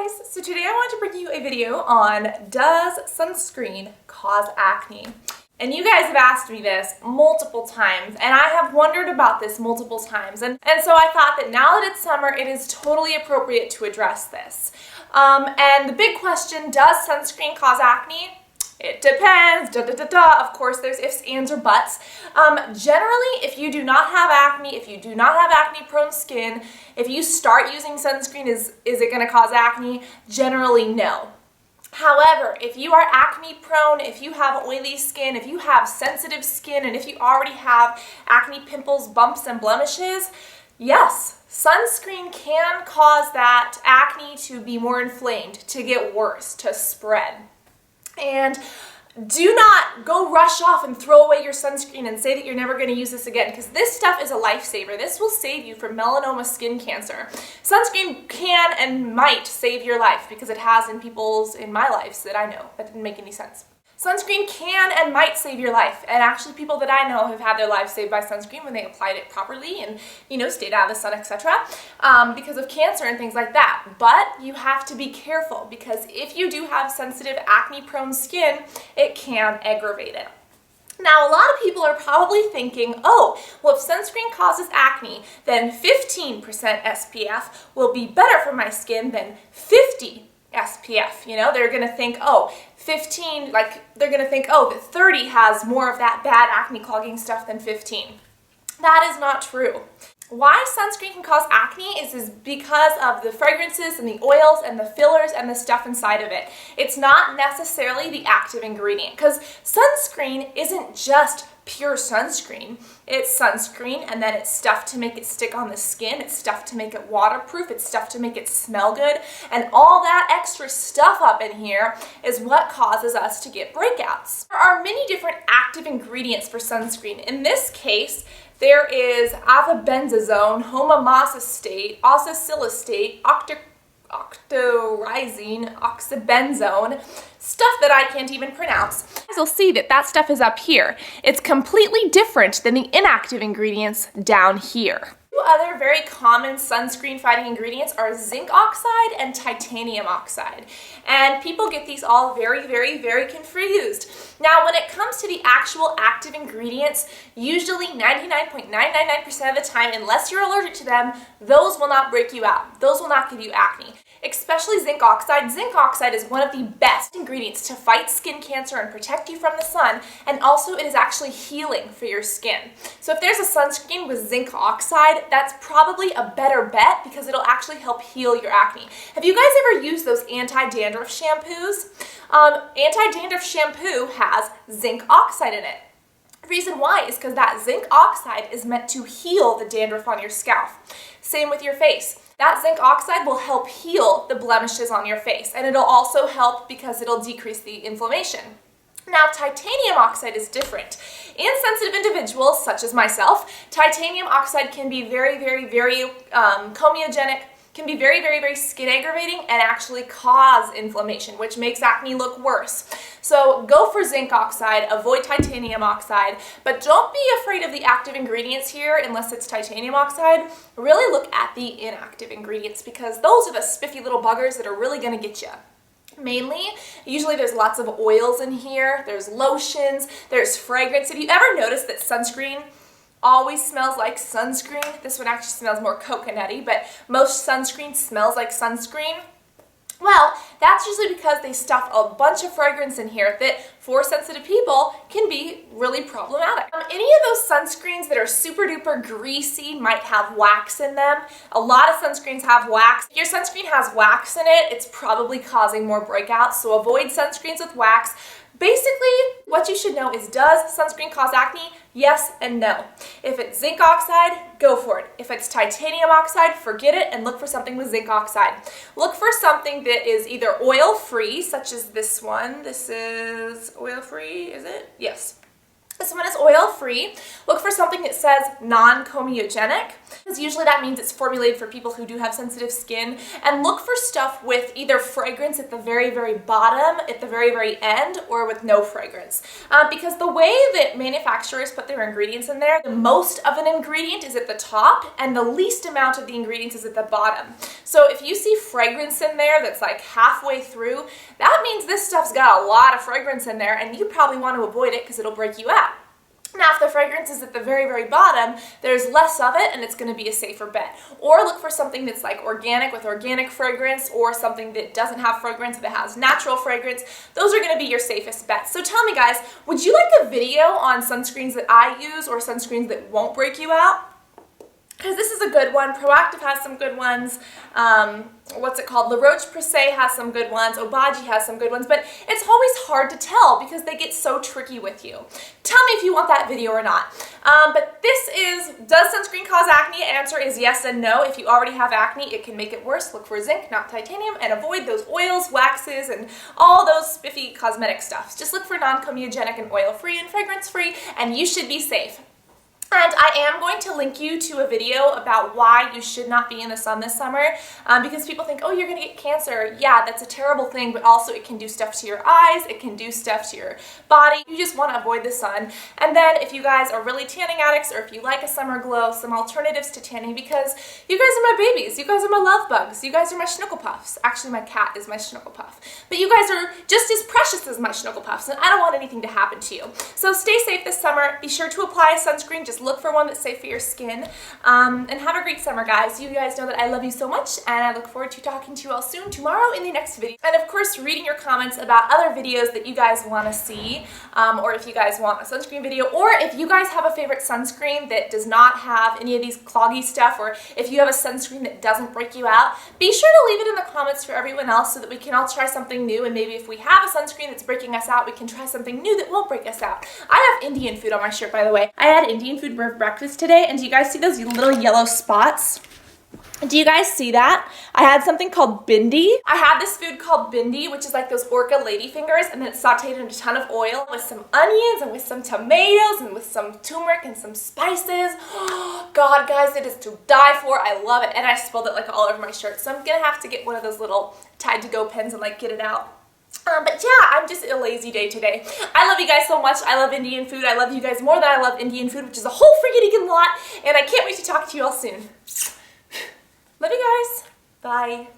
guys! So today I want to bring you a video on, does sunscreen cause acne? And you guys have asked me this multiple times, and I have wondered about this multiple times, and so I thought that now that it's summer, it is totally appropriate to address this. And the big question, does sunscreen cause acne? It depends, Of course, there's ifs, ands, or buts. Generally, if you do not have acne, if you do not have acne-prone skin, if you start using sunscreen, is it going to cause acne? Generally, no. However, if you are acne-prone, if you have oily skin, if you have sensitive skin, and if you already have acne, pimples, bumps, and blemishes, yes, sunscreen can cause that acne to be more inflamed, to get worse, to spread. And do not go rush off and throw away your sunscreen and say that you're never going to use this again, because this stuff is a lifesaver. This will save you from melanoma skin cancer. Sunscreen can and might save your life, because it has in my lives that I know. That didn't make any sense. Sunscreen can and might save your life, and actually people that I know have had their lives saved by sunscreen when they applied it properly and, stayed out of the sun, etc., because of cancer and things like that. But you have to be careful, because if you do have sensitive acne-prone skin, it can aggravate it. Now, a lot of people are probably thinking, oh, well, if sunscreen causes acne, then 15% SPF will be better for my skin than 50 SPF. They're going to think, oh, 15, they're going to think, oh, that 30 has more of that bad acne clogging stuff than 15. That is not true. Why sunscreen can cause acne is because of the fragrances and the oils and the fillers and the stuff inside of it. It's not necessarily the active ingredient, because sunscreen isn't just pure sunscreen. It's sunscreen, and then it's stuff to make it stick on the skin, it's stuff to make it waterproof, it's stuff to make it smell good, and all that extra stuff up in here is what causes us to get breakouts. There are many different active ingredients for sunscreen. In this case, there is avobenzazone, homomasostate, osasilostate, octorizine, oxybenzone, stuff that I can't even pronounce. You'll see that stuff is up here. It's completely different than the inactive ingredients down here. Two other very common sunscreen fighting ingredients are zinc oxide and titanium oxide. And people get these all very, very, very confused. Now, when it comes to the actual active ingredients, usually 99.999% of the time, unless you're allergic to them, those will not break you out. Those will not give you acne. Especially zinc oxide. Zinc oxide is one of the best ingredients to fight skin cancer and protect you from the sun, and also it is actually healing for your skin. So if there's a sunscreen with zinc oxide, that's probably a better bet, because it'll actually help heal your acne. Have you guys ever used those anti-dandruff shampoos? Anti-dandruff shampoo has zinc oxide in it. The reason why is because that zinc oxide is meant to heal the dandruff on your scalp. Same with your face. That zinc oxide will help heal the blemishes on your face, and it'll also help because it'll decrease the inflammation. Now, titanium oxide is different. In sensitive individuals, such as myself, titanium oxide can be very, very, very comedogenic, can be very, very, very skin aggravating, and actually cause inflammation, which makes acne look worse. So go for zinc oxide, avoid titanium oxide, but don't be afraid of the active ingredients here unless it's titanium oxide. Really look at the inactive ingredients, because those are the spiffy little buggers that are really going to get you. Usually there's lots of oils in here, there's lotions, there's fragrance. Have you ever noticed that sunscreen always smells like sunscreen? This one actually smells more coconutty, but most sunscreen smells like sunscreen. Well, that's usually because they stuff a bunch of fragrance in here that, for sensitive people, can be really problematic. Any of those sunscreens that are super duper greasy might have wax in them. A lot of sunscreens have wax. If your sunscreen has wax in it, it's probably causing more breakouts, so avoid sunscreens with wax. Basically, what you should know is, does sunscreen cause acne? Yes and no. If it's zinc oxide, go for it. If it's titanium oxide, forget it and look for something with zinc oxide. Look for something that is either oil-free, such as this one. This is oil-free, is it? Yes. This one is oil-free. Look for something that says non-comedogenic, because usually that means it's formulated for people who do have sensitive skin. And look for stuff with either fragrance at the very, very bottom, at the very, very end, or with no fragrance. Because the way that manufacturers put their ingredients in there, the most of an ingredient is at the top, and the least amount of the ingredients is at the bottom. So if you see fragrance in there that's like halfway through, that means this stuff's got a lot of fragrance in there, and you probably want to avoid it because it'll break you out. Now, if the fragrance is at the very, very bottom, there's less of it and it's going to be a safer bet. Or look for something that's like organic with organic fragrance, or something that doesn't have fragrance that has natural fragrance. Those are going to be your safest bets. So tell me, guys, would you like a video on sunscreens that I use or sunscreens that won't break you out? Because this is a good one. Proactive has some good ones. What's it called? La Roche-Posay has some good ones. Obagi has some good ones. But it's always hard to tell because they get so tricky with you. Tell me if you want that video or not. But this is, does sunscreen cause acne? Answer is yes and no. If you already have acne, it can make it worse. Look for zinc, not titanium, and avoid those oils, waxes, and all those spiffy cosmetic stuffs. Just look for non-comedogenic and oil-free and fragrance-free, and you should be safe. And I am going to link you to a video about why you should not be in the sun this summer, because people think, oh, you're going to get cancer. Yeah, that's a terrible thing, but also it can do stuff to your eyes, it can do stuff to your body. You just want to avoid the sun. And then if you guys are really tanning addicts, or if you like a summer glow, some alternatives to tanning, because you guys are my babies, you guys are my love bugs, you guys are my schnucklepuffs. Actually, my cat is my schnucklepuff. But you guys are just as precious as my schnucklepuffs, and I don't want anything to happen to you. So stay safe this summer. Be sure to apply a sunscreen. Just look for one that's safe for your skin. And have a great summer, guys. You guys know that I love you so much, and I look forward to talking to you all soon, tomorrow in the next video. And of course, reading your comments about other videos that you guys want to see, or if you guys want a sunscreen video, or if you guys have a favorite sunscreen that does not have any of these cloggy stuff, or if you have a sunscreen that doesn't break you out, be sure to leave it in the comments for everyone else so that we can all try something new, and maybe if we have a sunscreen that's breaking us out, we can try something new that won't break us out. I have Indian food on my shirt, by the way. I had Indian food for breakfast today, and do you guys see those little yellow spots? Do you guys see that? I had something called bindi. I had this food called bindi, which is like those orca ladyfingers, and then it's sauteed in a ton of oil with some onions and with some tomatoes and with some turmeric and some spices. Oh, God, guys, it is to die for. I love it, and I spilled it like all over my shirt, so I'm gonna have to get one of those little Tide-to-go pens and like get it out. But yeah, I'm just a lazy day today. I love you guys so much. I love Indian food. I love you guys more than I love Indian food, which is a whole freaking lot, and I can't wait to talk to you all soon. Love you guys. Bye.